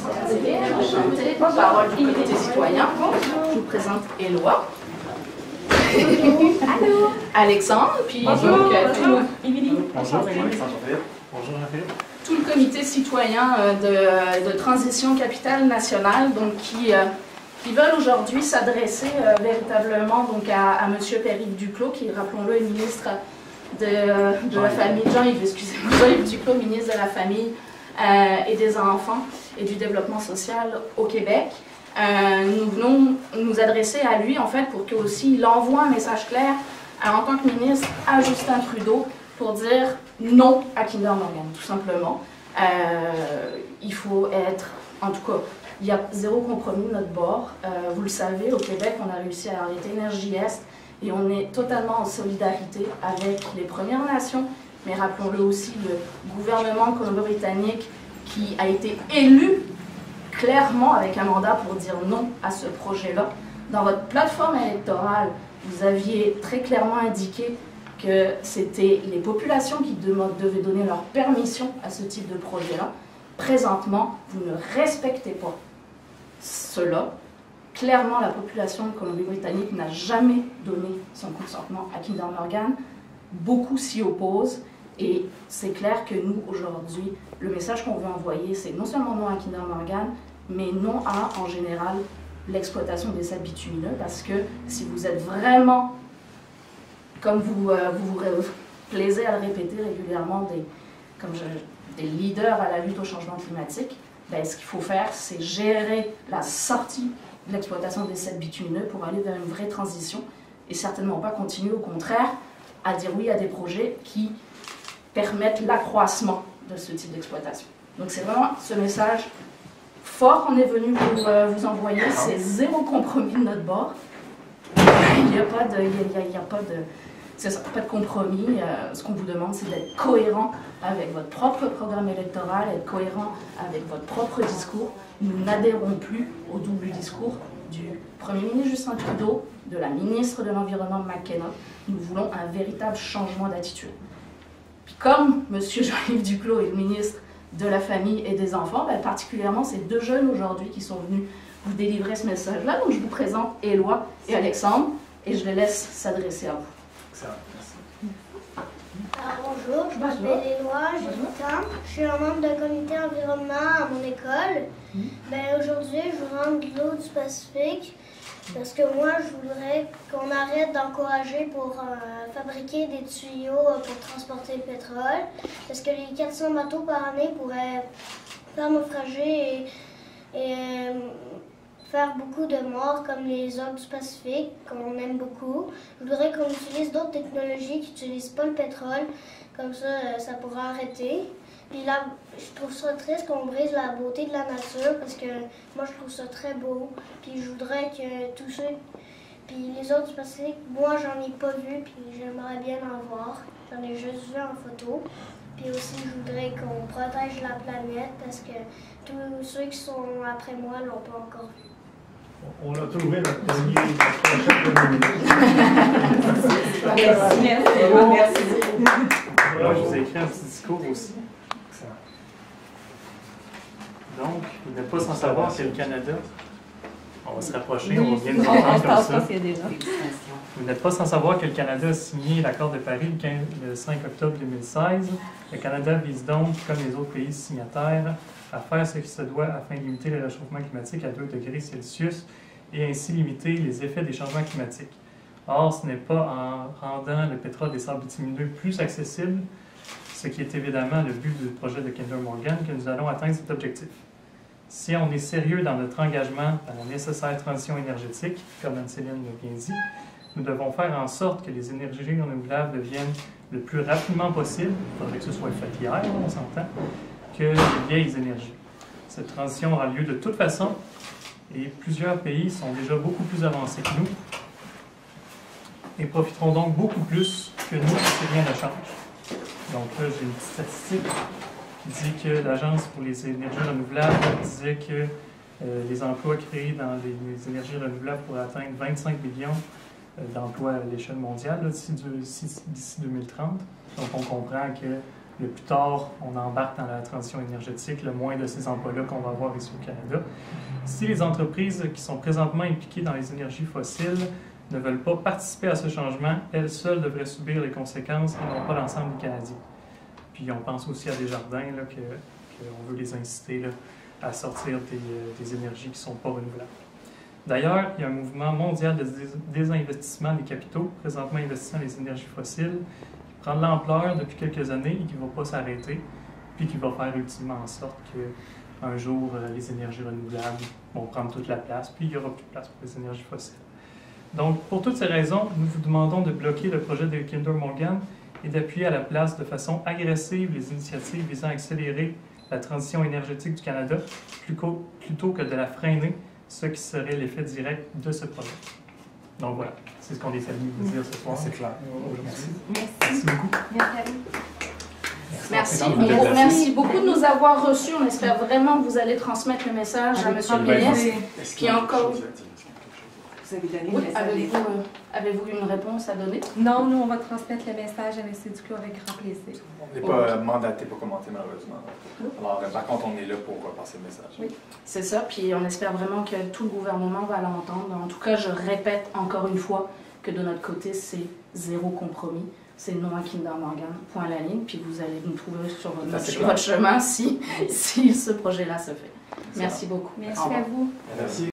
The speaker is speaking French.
Enchantée, porte-parole du comité citoyen. Je vous présente Éloi. Allô. Alexandre, puis bonjour. Donc, Émilie. Bonjour. Bonjour, tout le comité citoyen de transition capitale nationale, donc qui veulent aujourd'hui s'adresser véritablement donc à M. Pierre-Yves Duclos, qui, rappelons-le, est ministre de la famille, Jean-Yves Duclos, ministre de la famille et des enfants et du développement social au Québec. Nous venons nous adresser à lui, en fait, pour qu'il aussi envoie un message clair en tant que ministre à Justin Trudeau pour dire non à Kinder Morgan, tout simplement. Il faut être, en tout cas, il y a zéro compromis de notre bord. Vous le savez, au Québec, on a réussi à arrêter Énergie Est et on est totalement en solidarité avec les Premières Nations, mais rappelons-le aussi, le gouvernement colombie-britannique qui a été élu clairement avec un mandat pour dire non à ce projet-là. Dans votre plateforme électorale, vous aviez très clairement indiqué que c'était les populations qui devaient donner leur permission à ce type de projet-là. Présentement, vous ne respectez pas cela. Clairement, la population de Colombie-Britannique n'a jamais donné son consentement à Kinder Morgan. Beaucoup s'y opposent et c'est clair que nous, aujourd'hui, le message qu'on veut envoyer, c'est non seulement non à Kinder Morgan, mais non à, en général, l'exploitation des sables bitumineux, parce que si vous êtes vraiment, comme vous plaisez à le répéter régulièrement, des leaders à la lutte au changement climatique, ben, ce qu'il faut faire, c'est gérer la sortie de l'exploitation des sables bitumineux pour aller vers une vraie transition et certainement pas continuer, au contraire, à dire oui à des projets qui permettent l'accroissement de ce type d'exploitation. Donc c'est vraiment ce message fort qu'on est venu pour vous envoyer, c'est zéro compromis de notre bord. Il n'y a pas de compromis. Ce qu'on vous demande, c'est d'être cohérent avec votre propre programme électoral, être cohérent avec votre propre discours. Nous n'adhérons plus au double discours du Premier ministre Justin Trudeau, de la ministre de l'Environnement McKenna. Nous voulons un véritable changement d'attitude. Puis comme M. Jean-Yves Duclos est le ministre de la famille et des enfants, ben particulièrement ces deux jeunes aujourd'hui qui sont venus vous délivrer ce message-là. Donc je vous présente Éloi et Alexandre et je les laisse s'adresser à vous. Excellent, merci. Alors, bonjour, je m'appelle Éloi, j'ai 8 ans. Je suis un membre d'un comité environnement à mon école. Ben, aujourd'hui, je vous rends de l'eau du Pacifique parce que moi, je voudrais qu'on arrête d'encourager pour fabriquer des tuyaux pour transporter le pétrole. Parce que les 400 bateaux par année pourraient faire naufrager et faire beaucoup de morts comme les orques du Pacifique, qu'on aime beaucoup. Je voudrais qu'on utilise d'autres technologies qui n'utilisent pas le pétrole, comme ça, ça pourra arrêter. Puis là, je trouve ça triste qu'on brise la beauté de la nature, parce que moi, je trouve ça très beau. Puis je voudrais que tous ceux... Puis les autres du Pacifique, moi, j'en ai pas vu, puis j'aimerais bien en voir. J'en ai juste vu en photo. Puis aussi, je voudrais qu'on protège la planète, parce que tous ceux qui sont après moi l'ont pas encore vu. On a trouvé notre prochaine Merci. Voilà, je vous ai écrit un petit discours aussi. Excellent. Donc, vous n'êtes pas sans savoir que le Canada, on va se rapprocher, on va bien nous entendre comme ça. Vous n'êtes pas sans savoir que le Canada a signé l'accord de Paris le 5 octobre 2016. Le Canada vise donc, comme les autres pays signataires, à faire ce qui se doit afin de limiter le réchauffement climatique à 2 degrés Celsius et ainsi limiter les effets des changements climatiques. Or, ce n'est pas en rendant le pétrole des sables bitumineux plus accessible, ce qui est évidemment le but du projet de Kinder Morgan, que nous allons atteindre cet objectif. Si on est sérieux dans notre engagement à la nécessaire transition énergétique, comme Anne-Céline l'a bien dit, nous devons faire en sorte que les énergies renouvelables deviennent le plus rapidement possible, il faudrait que ce soit fait hier, on s'entend, que les vieilles énergies. Cette transition aura lieu de toute façon et plusieurs pays sont déjà beaucoup plus avancés que nous et profiteront donc beaucoup plus que nous si rien ne change. Donc là, j'ai une petite statistique qui dit que l'Agence pour les énergies renouvelables disait que les emplois créés dans les énergies renouvelables pourraient atteindre 25 millions d'emplois à l'échelle mondiale d'ici 2030. Donc on comprend que le plus tard on embarque dans la transition énergétique, le moins de ces emplois-là qu'on va avoir ici au Canada. Si les entreprises qui sont présentement impliquées dans les énergies fossiles ne veulent pas participer à ce changement, elles seules devraient subir les conséquences et non pas l'ensemble des Canadiens. Puis on pense aussi à Desjardins, qu'on veut les inciter là, à sortir des énergies qui ne sont pas renouvelables. D'ailleurs, il y a un mouvement mondial de désinvestissement des capitaux, présentement investissant dans les énergies fossiles, qui prend de l'ampleur depuis quelques années et qui ne va pas s'arrêter, puis qui va faire ultimement en sorte qu'un jour, les énergies renouvelables vont prendre toute la place, puis il n'y aura plus de place pour les énergies fossiles. Donc, pour toutes ces raisons, nous vous demandons de bloquer le projet de Kinder Morgan et d'appuyer à la place de façon agressive les initiatives visant à accélérer la transition énergétique du Canada plutôt que de la freiner, ce qui serait l'effet direct de ce projet. Donc voilà, c'est ce qu'on essaie de vous dire ce soir. C'est clair. Merci beaucoup. Merci beaucoup de nous avoir reçus. On espère vraiment que vous allez transmettre le message à M. Pénès. Puis encore... Vous avez donné Oui, le message. avez-vous une réponse à donner? Non, nous, on va transmettre le message à M. Duclos avec grand plaisir. On n'est pas mandaté pour commenter, malheureusement. Alors, par contre, on est là pour passer le message. Oui, c'est ça. Puis on espère vraiment que tout le gouvernement va l'entendre. En tout cas, je répète encore une fois que de notre côté, c'est zéro compromis. C'est non à Kinder Morgan, point à la ligne. Puis vous allez nous trouver sur votre chemin si ce projet-là se fait. Merci beaucoup. Merci à vous. Merci.